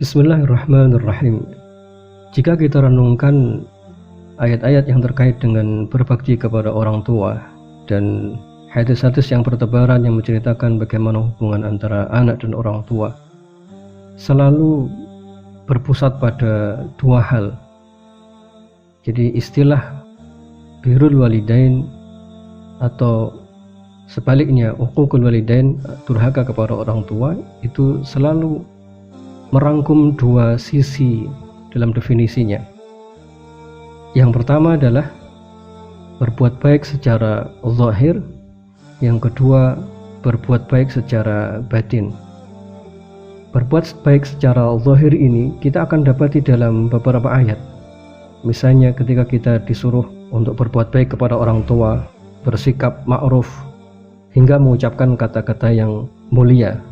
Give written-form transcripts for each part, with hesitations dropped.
Bismillahirrahmanirrahim. Jika kita renungkan ayat-ayat yang terkait dengan berbakti kepada orang tua dan hadis-hadis yang bertebaran yang menceritakan bagaimana hubungan antara anak dan orang tua, selalu berpusat pada dua hal. Jadi istilah birrul walidain atau sebaliknya uququl walidain, durhaka kepada orang tua, itu selalu merangkum dua sisi dalam definisinya. Yang pertama adalah berbuat baik secara zahir, yang kedua berbuat baik secara batin. Berbuat baik secara zahir ini kita akan dapati dalam beberapa ayat. Misalnya ketika kita disuruh untuk berbuat baik kepada orang tua, bersikap ma'ruf hingga mengucapkan kata-kata yang mulia,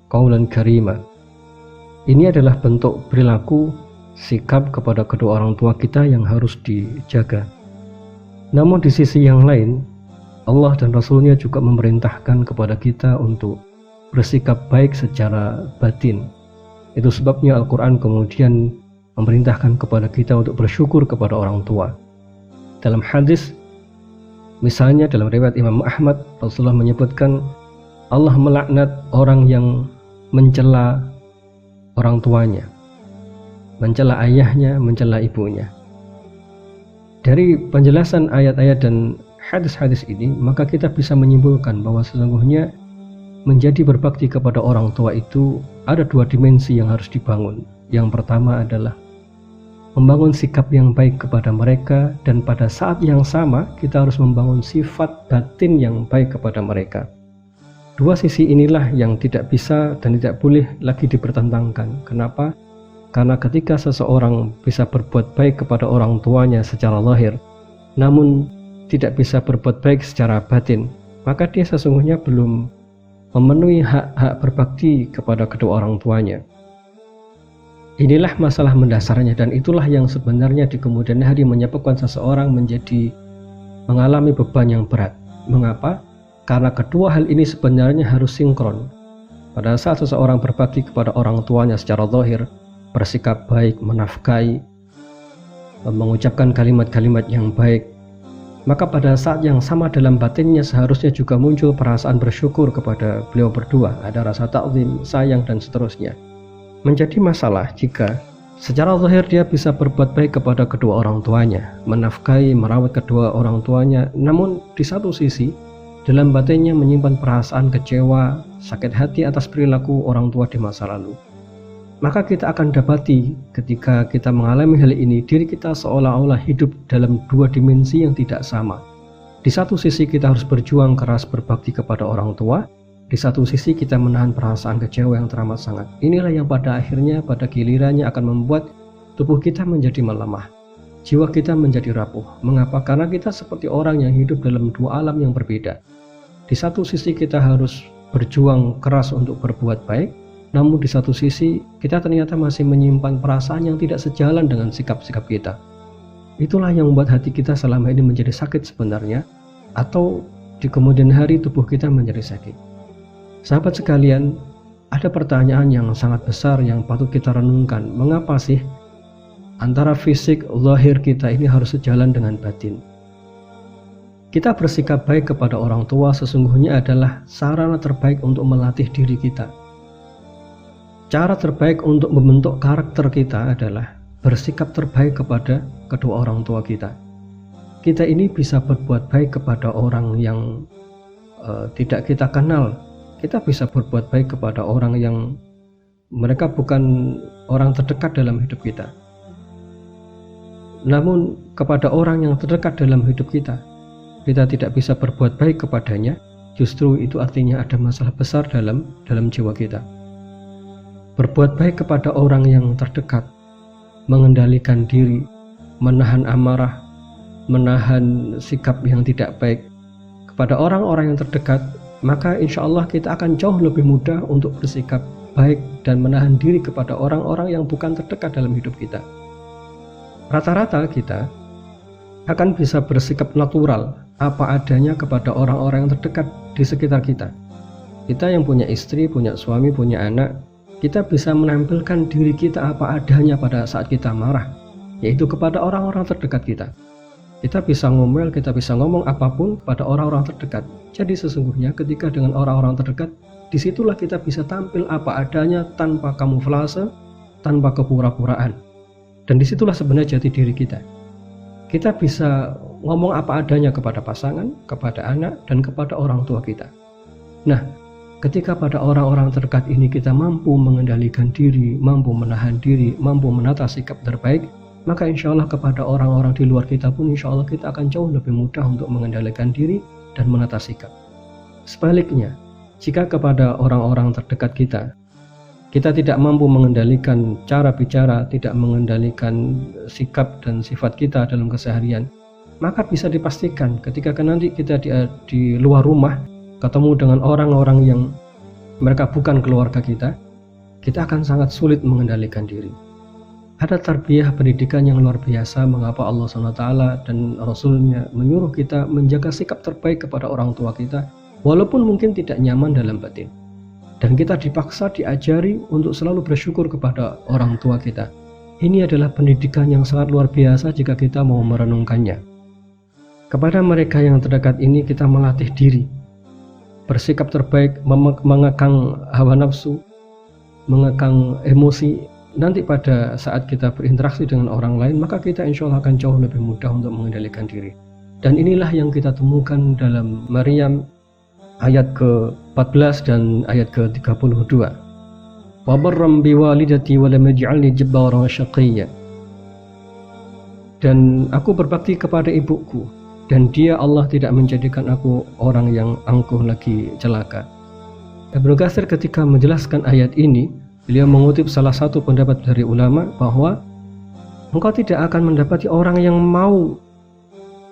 qaulan karima. Ini adalah bentuk perilaku sikap kepada kedua orang tua kita yang harus dijaga. Namun di sisi yang lain, Allah dan Rasulnya juga memerintahkan kepada kita untuk bersikap baik secara batin. Itu sebabnya Al-Quran kemudian memerintahkan kepada kita untuk bersyukur kepada orang tua. Dalam hadis, misalnya dalam riwayat Imam Ahmad, Rasulullah menyebutkan Allah melaknat orang yang mencela orang tuanya, mencela ayahnya, mencela ibunya. Dari penjelasan ayat-ayat dan hadis-hadis ini, maka kita bisa menyimpulkan bahwa sesungguhnya menjadi berbakti kepada orang tua itu ada dua dimensi yang harus dibangun. Yang pertama adalah membangun sikap yang baik kepada mereka, dan pada saat yang sama kita harus membangun sifat batin yang baik kepada mereka. Dua sisi inilah yang tidak bisa dan tidak boleh lagi dipertentangkan. Kenapa? Karena ketika seseorang bisa berbuat baik kepada orang tuanya secara lahir, namun tidak bisa berbuat baik secara batin, maka dia sesungguhnya belum memenuhi hak-hak berbakti kepada kedua orang tuanya. Inilah masalah mendasarnya, dan itulah yang sebenarnya di kemudian hari menyebabkan seseorang menjadi mengalami beban yang berat. Mengapa? Karena kedua hal ini sebenarnya harus sinkron. Pada saat seseorang berbakti kepada orang tuanya secara zahir, bersikap baik, menafkahi, mengucapkan kalimat-kalimat yang baik, maka pada saat yang sama dalam batinnya seharusnya juga muncul perasaan bersyukur kepada beliau berdua. Ada rasa ta'zim, sayang, dan seterusnya. Menjadi masalah jika secara zahir dia bisa berbuat baik kepada kedua orang tuanya, menafkahi, merawat kedua orang tuanya, namun di satu sisi dalam batinnya menyimpan perasaan kecewa, sakit hati atas perilaku orang tua di masa lalu. Maka kita akan dapati ketika kita mengalami hal ini, diri kita seolah-olah hidup dalam dua dimensi yang tidak sama. Di satu sisi kita harus berjuang keras berbakti kepada orang tua, di satu sisi kita menahan perasaan kecewa yang teramat sangat. Inilah yang pada akhirnya, pada gilirannya akan membuat tubuh kita menjadi melemah, jiwa kita menjadi rapuh. Mengapa? Karena kita seperti orang yang hidup dalam dua alam yang berbeda. Di satu sisi kita harus berjuang keras untuk berbuat baik, namun di satu sisi kita ternyata masih menyimpan perasaan yang tidak sejalan dengan sikap-sikap kita. Itulah yang membuat hati kita selama ini menjadi sakit sebenarnya, atau di kemudian hari tubuh kita menjadi sakit. Sahabat sekalian, ada pertanyaan yang sangat besar yang patut kita renungkan. Mengapa sih antara fisik, zahir kita ini harus sejalan dengan batin? Kita bersikap baik kepada orang tua sesungguhnya adalah sarana terbaik untuk melatih diri kita. Cara terbaik untuk membentuk karakter kita adalah bersikap terbaik kepada kedua orang tua kita. kita ini bisa berbuat baik kepada orang yang tidak kita kenal. Kita bisa berbuat baik kepada orang yang mereka bukan orang terdekat dalam hidup kita. Namun kepada orang yang terdekat dalam hidup kita tidak bisa berbuat baik kepadanya, justru itu artinya ada masalah besar dalam jiwa kita. Berbuat baik kepada orang yang terdekat, mengendalikan diri, menahan amarah, menahan sikap yang tidak baik kepada orang-orang yang terdekat, maka insya Allah kita akan jauh lebih mudah untuk bersikap baik dan menahan diri kepada orang-orang yang bukan terdekat dalam hidup kita. Rata-rata kita akan bisa bersikap natural apa adanya kepada orang-orang yang terdekat di sekitar kita. Kita yang punya istri, punya suami, punya anak, kita bisa menampilkan diri kita apa adanya pada saat kita marah, yaitu kepada orang-orang terdekat kita. Kita bisa ngomel, kita bisa ngomong apapun pada orang-orang terdekat. Jadi sesungguhnya ketika dengan orang-orang terdekat, disitulah kita bisa tampil apa adanya tanpa kamuflase, tanpa kepura-puraan. Dan disitulah sebenarnya jati diri kita. Kita bisa ngomong apa adanya kepada pasangan, kepada anak, dan kepada orang tua kita. Nah, ketika pada orang-orang terdekat ini kita mampu mengendalikan diri, mampu menahan diri, mampu menata sikap terbaik, maka insya Allah kepada orang-orang di luar kita pun insya Allah kita akan jauh lebih mudah untuk mengendalikan diri dan menata sikap. Sebaliknya, jika kepada orang-orang terdekat kita tidak mampu mengendalikan cara bicara, tidak mengendalikan sikap dan sifat kita dalam keseharian, maka bisa dipastikan ketika nanti kita di luar rumah ketemu dengan orang-orang yang mereka bukan keluarga kita akan sangat sulit mengendalikan diri. Ada tarbiyah pendidikan yang luar biasa mengapa Allah SWT dan Rasulnya menyuruh kita menjaga sikap terbaik kepada orang tua kita walaupun mungkin tidak nyaman dalam batin. Dan kita dipaksa diajari untuk selalu bersyukur kepada orang tua kita. Ini adalah pendidikan yang sangat luar biasa jika kita mau merenungkannya. Kepada mereka yang terdekat ini kita melatih diri, bersikap terbaik, mengekang hawa nafsu, mengekang emosi. Nanti pada saat kita berinteraksi dengan orang lain, maka kita insya Allah akan jauh lebih mudah untuk mengendalikan diri. Dan inilah yang kita temukan dalam Maryam ayat ke-14 dan ayat ke-32. Wa barram biwalidati wa lam yaj'alni jabbaran syaqiyya. Dan aku berbakti kepada ibuku, dan dia Allah tidak menjadikan aku orang yang angkuh lagi celaka. Ibnu Katsir ketika menjelaskan ayat ini, beliau mengutip salah satu pendapat dari ulama bahwa engkau tidak akan mendapati orang yang mau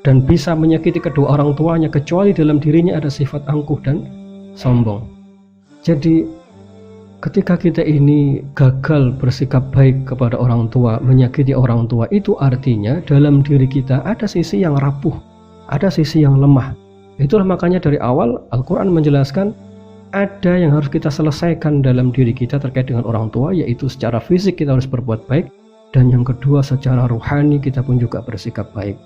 dan bisa menyakiti kedua orang tuanya kecuali dalam dirinya ada sifat angkuh dan sombong. Jadi ketika kita ini gagal bersikap baik kepada orang tua, menyakiti orang tua, itu artinya dalam diri kita ada sisi yang rapuh, ada sisi yang lemah. Itulah makanya dari awal Al-Quran menjelaskan ada yang harus kita selesaikan dalam diri kita terkait dengan orang tua, yaitu secara fisik kita harus berbuat baik, dan yang kedua secara ruhani kita pun juga bersikap baik.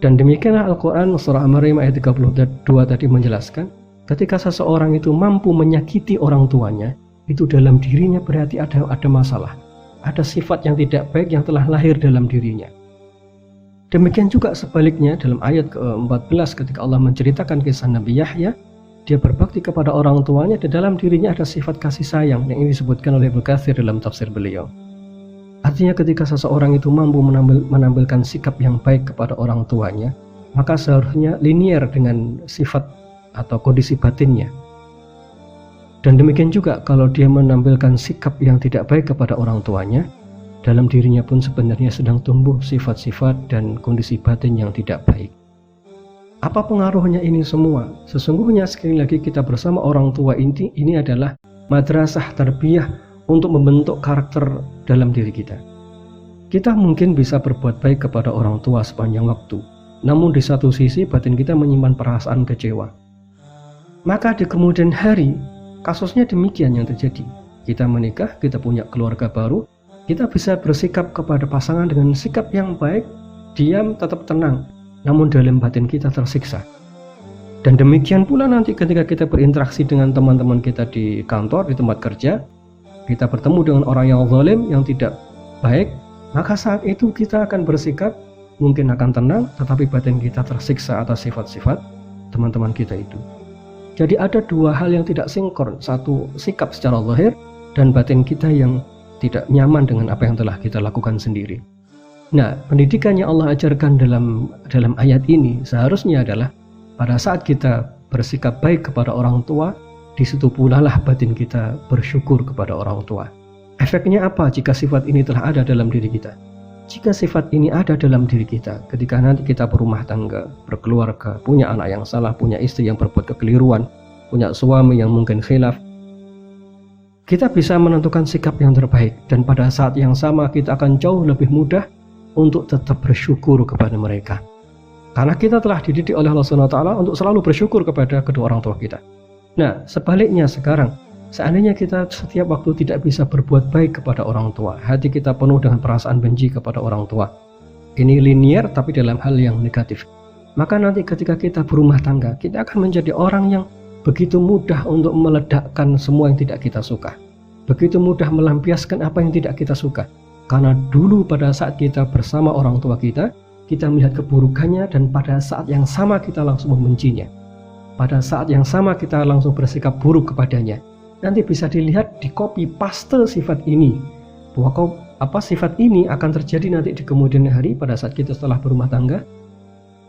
Dan demikianlah Al-Quran surah Maryam ayat 32 tadi menjelaskan, ketika seseorang itu mampu menyakiti orang tuanya, itu dalam dirinya berarti ada masalah, ada sifat yang tidak baik yang telah lahir dalam dirinya. Demikian juga sebaliknya dalam ayat ke-14 ketika Allah menceritakan kisah Nabi Yahya, dia berbakti kepada orang tuanya dan dalam dirinya ada sifat kasih sayang yang ini disebutkan oleh Ibnu Katsir dalam tafsir beliau. Artinya ketika seseorang itu mampu menampilkan sikap yang baik kepada orang tuanya, maka seharusnya linier dengan sifat atau kondisi batinnya. Dan demikian juga kalau dia menampilkan sikap yang tidak baik kepada orang tuanya, dalam dirinya pun sebenarnya sedang tumbuh sifat-sifat dan kondisi batin yang tidak baik. Apa pengaruhnya ini semua? Sesungguhnya sekali lagi kita bersama orang tua ini adalah madrasah tarbiyah untuk membentuk karakter dalam diri kita. Kita mungkin bisa berbuat baik kepada orang tua sepanjang waktu, namun di satu sisi batin kita menyimpan perasaan kecewa. Maka di kemudian hari, kasusnya demikian yang terjadi. Kita menikah, kita punya keluarga baru, kita bisa bersikap kepada pasangan dengan sikap yang baik, diam, tetap tenang, namun dalam batin kita tersiksa. Dan demikian pula nanti ketika kita berinteraksi dengan teman-teman kita di kantor, di tempat kerja, kita bertemu dengan orang yang zalim, yang tidak baik, maka saat itu kita akan bersikap mungkin akan tenang, tetapi batin kita tersiksa atas sifat-sifat teman-teman kita itu. Jadi ada dua hal yang tidak sinkron, satu sikap secara zahir dan batin kita yang tidak nyaman dengan apa yang telah kita lakukan sendiri. Nah, pendidikan yang Allah ajarkan dalam ayat ini seharusnya adalah pada saat kita bersikap baik kepada orang tua, di situ pula lah batin kita bersyukur kepada orang tua. Efeknya apa jika sifat ini telah ada dalam diri kita? Jika sifat ini ada dalam diri kita, ketika nanti kita berumah tangga, berkeluarga, punya anak yang salah, punya istri yang berbuat kekeliruan, punya suami yang mungkin khilaf, kita bisa menentukan sikap yang terbaik, dan pada saat yang sama kita akan jauh lebih mudah untuk tetap bersyukur kepada mereka. Karena kita telah dididik oleh Allah SWT untuk selalu bersyukur kepada kedua orang tua kita. Nah, sebaliknya sekarang, seandainya kita setiap waktu tidak bisa berbuat baik kepada orang tua, hati kita penuh dengan perasaan benci kepada orang tua. Ini linear tapi dalam hal yang negatif. Maka nanti ketika kita berumah tangga, kita akan menjadi orang yang begitu mudah untuk meledakkan semua yang tidak kita suka. Begitu mudah melampiaskan apa yang tidak kita suka. Karena dulu pada saat kita bersama orang tua kita melihat keburukannya, dan pada saat yang sama kita langsung membencinya. Pada saat yang sama kita langsung bersikap buruk kepadanya. Nanti bisa dilihat di copy paste sifat ini, bahwa sifat ini akan terjadi nanti di kemudian hari pada saat kita setelah berumah tangga.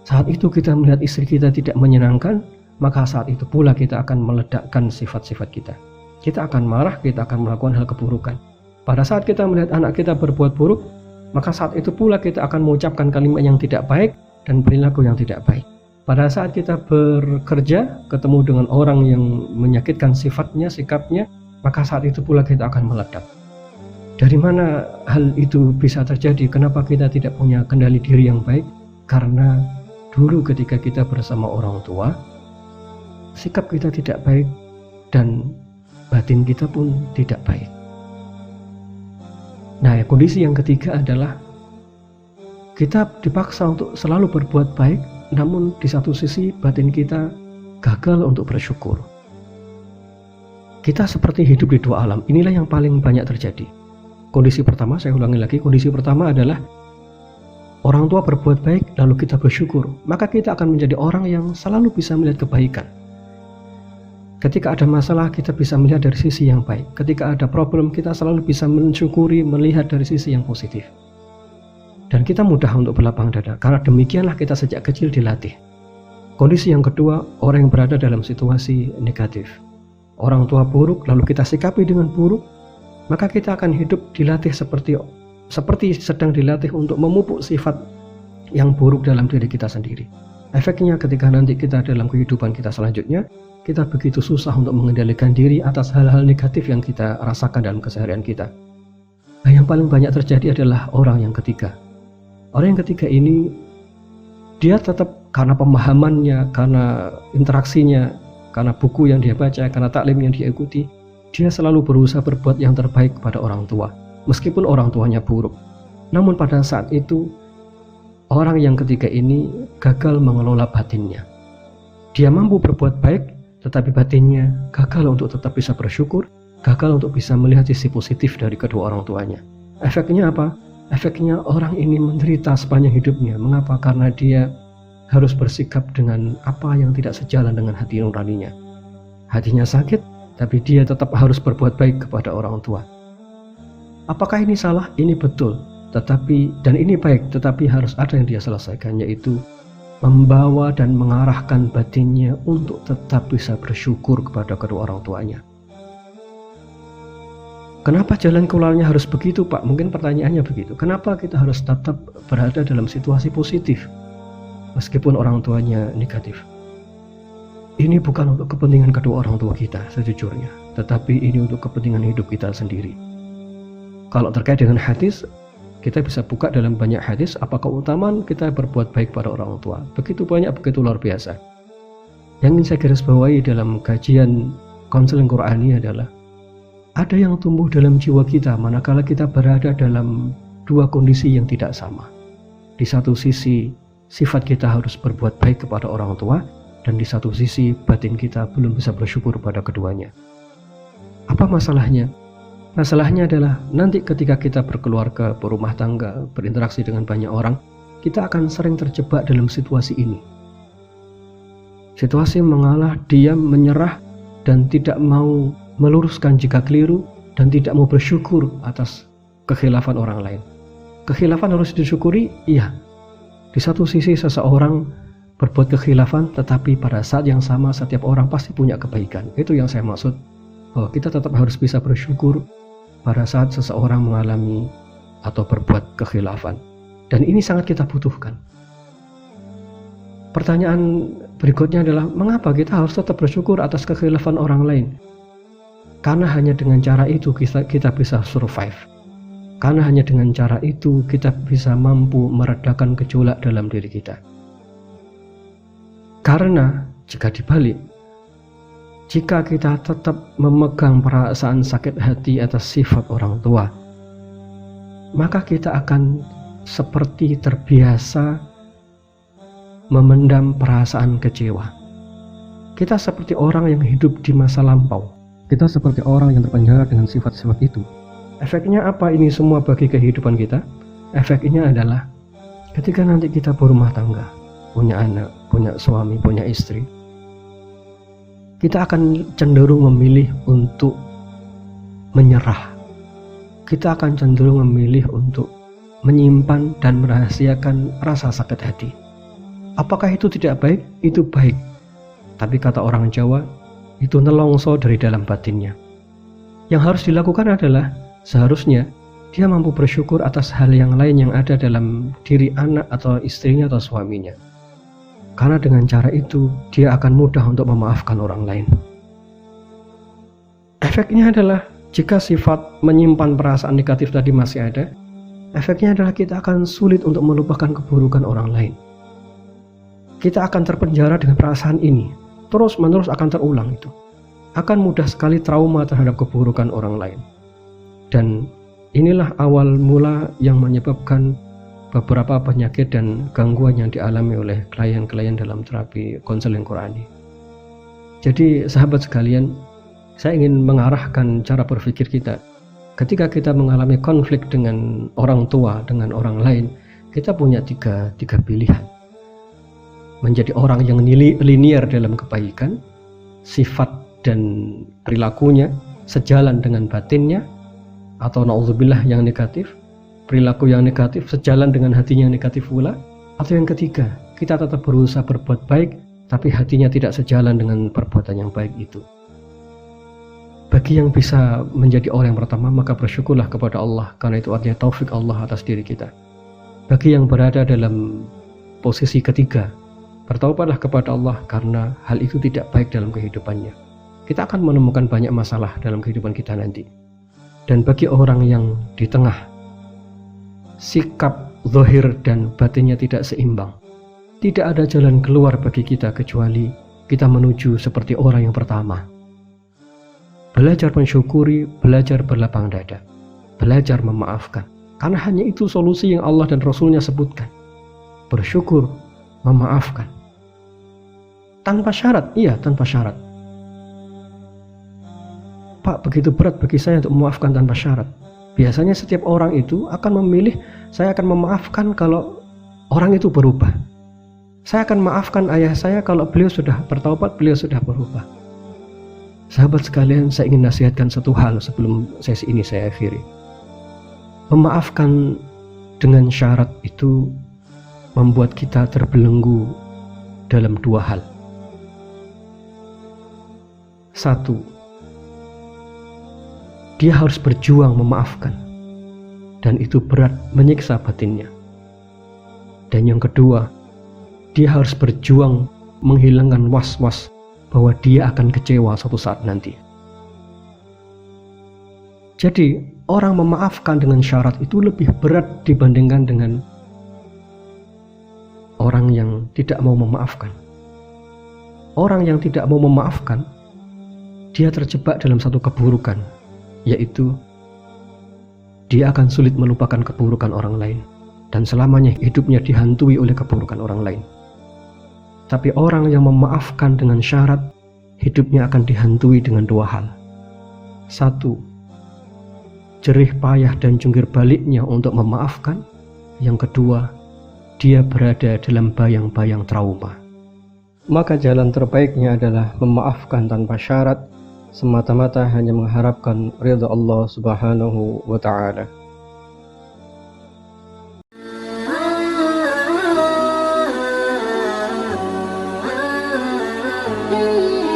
Saat itu kita melihat istri kita tidak menyenangkan, maka saat itu pula kita akan meledakkan sifat-sifat kita. Kita akan marah, kita akan melakukan hal keburukan. Pada saat kita melihat anak kita berbuat buruk, maka saat itu pula kita akan mengucapkan kalimat yang tidak baik dan perilaku yang tidak baik. Pada saat kita bekerja, ketemu dengan orang yang menyakitkan sifatnya, sikapnya, maka saat itu pula kita akan meledak. Dari mana hal itu bisa terjadi? Kenapa kita tidak punya kendali diri yang baik? Karena dulu ketika kita bersama orang tua, sikap kita tidak baik dan batin kita pun tidak baik. Nah, kondisi yang ketiga adalah kita dipaksa untuk selalu berbuat baik, namun di satu sisi batin kita gagal untuk bersyukur. Kita seperti hidup di dua alam. Inilah yang paling banyak terjadi. Kondisi pertama, saya ulangi lagi, kondisi pertama adalah orang tua berbuat baik lalu kita bersyukur, maka kita akan menjadi orang yang selalu bisa melihat kebaikan. Ketika ada masalah, kita bisa melihat dari sisi yang baik. Ketika ada problem, kita selalu bisa mensyukuri, melihat dari sisi yang positif. Dan kita mudah untuk berlapang dada, karena demikianlah kita sejak kecil dilatih. Kondisi yang kedua, orang yang berada dalam situasi negatif. Orang tua buruk, lalu kita sikapi dengan buruk, maka kita akan hidup dilatih seperti sedang dilatih untuk memupuk sifat yang buruk dalam diri kita sendiri. Efeknya ketika nanti kita dalam kehidupan kita selanjutnya, kita begitu susah untuk mengendalikan diri atas hal-hal negatif yang kita rasakan dalam keseharian kita. Nah, yang paling banyak terjadi adalah orang yang ketiga. Orang yang ketiga ini, dia tetap karena pemahamannya, karena interaksinya, karena buku yang dia baca, karena taklim yang dia ikuti, dia selalu berusaha berbuat yang terbaik kepada orang tua, meskipun orang tuanya buruk. Namun pada saat itu, orang yang ketiga ini gagal mengelola batinnya. Dia mampu berbuat baik, tetapi batinnya gagal untuk tetap bisa bersyukur, gagal untuk bisa melihat sisi positif dari kedua orang tuanya. Efeknya apa? Efeknya orang ini menderita sepanjang hidupnya. Mengapa? Karena dia harus bersikap dengan apa yang tidak sejalan dengan hati nuraninya. Hatinya sakit, tapi dia tetap harus berbuat baik kepada orang tua. Apakah ini salah? Ini betul. Dan ini baik, tetapi harus ada yang dia selesaikan, yaitu membawa dan mengarahkan batinnya untuk tetap bisa bersyukur kepada kedua orang tuanya. Kenapa jalan keluarnya harus begitu, Pak? Mungkin pertanyaannya begitu. Kenapa kita harus tetap berada dalam situasi positif meskipun orang tuanya negatif? Ini bukan untuk kepentingan kedua orang tua kita sejujurnya, tetapi ini untuk kepentingan hidup kita sendiri. Kalau terkait dengan hadis, kita bisa buka dalam banyak hadis apa keutamaan kita berbuat baik pada orang tua. Begitu banyak, begitu luar biasa. Yang ingin saya garis bawahi dalam kajian konseling Qur'ani adalah ada yang tumbuh dalam jiwa kita manakala kita berada dalam dua kondisi yang tidak sama. Di satu sisi, sifat kita harus berbuat baik kepada orang tua, dan di satu sisi, batin kita belum bisa bersyukur pada keduanya. Apa masalahnya? Masalahnya adalah nanti ketika kita berkeluarga, berumah tangga, berinteraksi dengan banyak orang, kita akan sering terjebak dalam situasi ini. Situasi mengalah, diam, menyerah, dan tidak mau meluruskan jika keliru, dan tidak mau bersyukur atas kekhilafan orang lain. Kekhilafan harus disyukuri, iya. Di satu sisi seseorang berbuat kekhilafan, tetapi pada saat yang sama setiap orang pasti punya kebaikan. Itu yang saya maksud, bahwa kita tetap harus bisa bersyukur pada saat seseorang mengalami atau berbuat kekhilafan. Dan ini sangat kita butuhkan. Pertanyaan berikutnya adalah, mengapa kita harus tetap bersyukur atas kekhilafan orang lain? Karena hanya dengan cara itu kita bisa survive. Karena hanya dengan cara itu kita bisa mampu meredakan gejolak dalam diri kita. Karena jika dibalik, jika kita tetap memegang perasaan sakit hati atas sifat orang tua, maka kita akan seperti terbiasa memendam perasaan kecewa. Kita seperti orang yang hidup di masa lampau. Kita seperti orang yang terpenjara dengan sifat-sifat itu. Efeknya apa ini semua bagi kehidupan kita? Efeknya adalah ketika nanti kita berumah tangga, punya anak, punya suami, punya istri, kita akan cenderung memilih untuk menyerah. Kita akan cenderung memilih untuk menyimpan dan merahasiakan rasa sakit hati. Apakah itu tidak baik? Itu baik. Tapi kata orang Jawa, itu nelongso dari dalam batinnya. Yang harus dilakukan adalah seharusnya dia mampu bersyukur atas hal yang lain yang ada dalam diri anak atau istrinya atau suaminya. Karena dengan cara itu dia akan mudah untuk memaafkan orang lain. Efeknya adalah jika sifat menyimpan perasaan negatif tadi masih ada, efeknya adalah kita akan sulit untuk melupakan keburukan orang lain. Kita akan terpenjara dengan perasaan ini, terus-menerus akan terulang itu. Akan mudah sekali trauma terhadap keburukan orang lain. Dan inilah awal mula yang menyebabkan beberapa penyakit dan gangguan yang dialami oleh klien-klien dalam terapi konseling Qurani. Jadi sahabat sekalian, saya ingin mengarahkan cara berpikir kita. Ketika kita mengalami konflik dengan orang tua, dengan orang lain, kita punya tiga pilihan. Menjadi orang yang linier dalam kebaikan, sifat dan perilakunya sejalan dengan batinnya, atau na'udzubillah yang negatif, perilaku yang negatif sejalan dengan hatinya yang negatif pula. Atau yang ketiga, kita tetap berusaha berbuat baik, tapi hatinya tidak sejalan dengan perbuatan yang baik itu. Bagi yang bisa menjadi orang yang pertama, maka bersyukurlah kepada Allah, karena itu artinya taufik Allah atas diri kita. Bagi yang berada dalam posisi ketiga, bertaubatlah kepada Allah, karena hal itu tidak baik dalam kehidupannya. Kita akan menemukan banyak masalah dalam kehidupan kita nanti. Dan bagi orang yang di tengah, sikap zahir dan batinnya tidak seimbang, tidak ada jalan keluar bagi kita kecuali kita menuju seperti orang yang pertama. Belajar mensyukuri, belajar berlapang dada, belajar memaafkan. Karena hanya itu solusi yang Allah dan Rasulnya sebutkan. Bersyukur, memaafkan. Tanpa syarat, iya tanpa syarat. Pak, begitu berat bagi saya untuk memaafkan tanpa syarat. Biasanya setiap orang itu akan memilih, saya akan memaafkan kalau orang itu berubah. Saya akan maafkan ayah saya kalau beliau sudah bertaubat, beliau sudah berubah. Sahabat sekalian, saya ingin nasihatkan satu hal sebelum sesi ini saya akhiri. Memaafkan dengan syarat itu membuat kita terbelenggu dalam dua hal. Satu, dia harus berjuang memaafkan, dan itu berat menyiksa batinnya. Dan yang kedua, dia harus berjuang menghilangkan was-was bahwa dia akan kecewa suatu saat nanti. Jadi orang memaafkan dengan syarat itu lebih berat dibandingkan dengan orang yang tidak mau memaafkan. Orang yang tidak mau memaafkan, dia terjebak dalam satu keburukan, yaitu dia akan sulit melupakan keburukan orang lain, dan selamanya hidupnya dihantui oleh keburukan orang lain. Tapi orang yang memaafkan dengan syarat, hidupnya akan dihantui dengan dua hal. Satu, jerih payah dan jungkir baliknya untuk memaafkan. Yang kedua, dia berada dalam bayang-bayang trauma. Maka jalan terbaiknya adalah memaafkan tanpa syarat, semata-mata hanya mengharapkan ridha Allah Subhanahu wa Ta'ala. Mm-hmm.